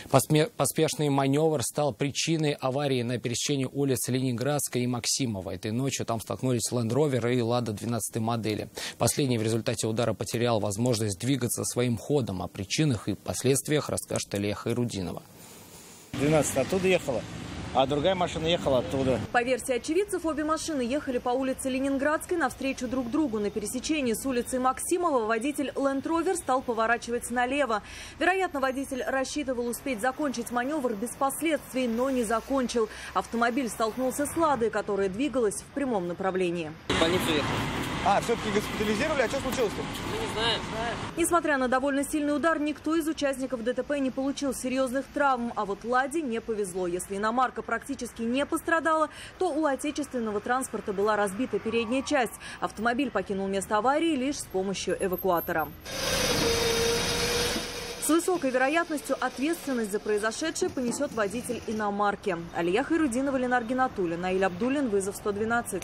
Поспешный маневр стал причиной аварии на пересечении улиц Ленинградской и Максимова. Этой ночью там столкнулись Land Rover и Lada 12 модели. Последний в результате удара потерял возможность двигаться своим ходом. О причинах и последствиях расскажет Алия Хайрудинова. 12 оттуда ехала, а другая машина ехала оттуда. По версии очевидцев, обе машины ехали по улице Ленинградской навстречу друг другу. На пересечении с улицей Максимова водитель Land Rover стал поворачивать налево. Вероятно, водитель рассчитывал успеть закончить маневр без последствий, но не закончил. Автомобиль столкнулся с Ладой, которая двигалась в прямом направлении. В больницу ехали. Все-таки госпитализировали? А что случилось-то? Мы не знаем. Несмотря на довольно сильный удар, никто из участников ДТП не получил серьезных травм. А вот Ладе не повезло. Если иномарка практически не пострадала, то у отечественного транспорта была разбита передняя часть. Автомобиль покинул место аварии лишь с помощью эвакуатора. С высокой вероятностью ответственность за произошедшее понесет водитель иномарки. Алия Хайрудинова, Ленар Гинатуллин, Наиль Абдуллин, вызов 112.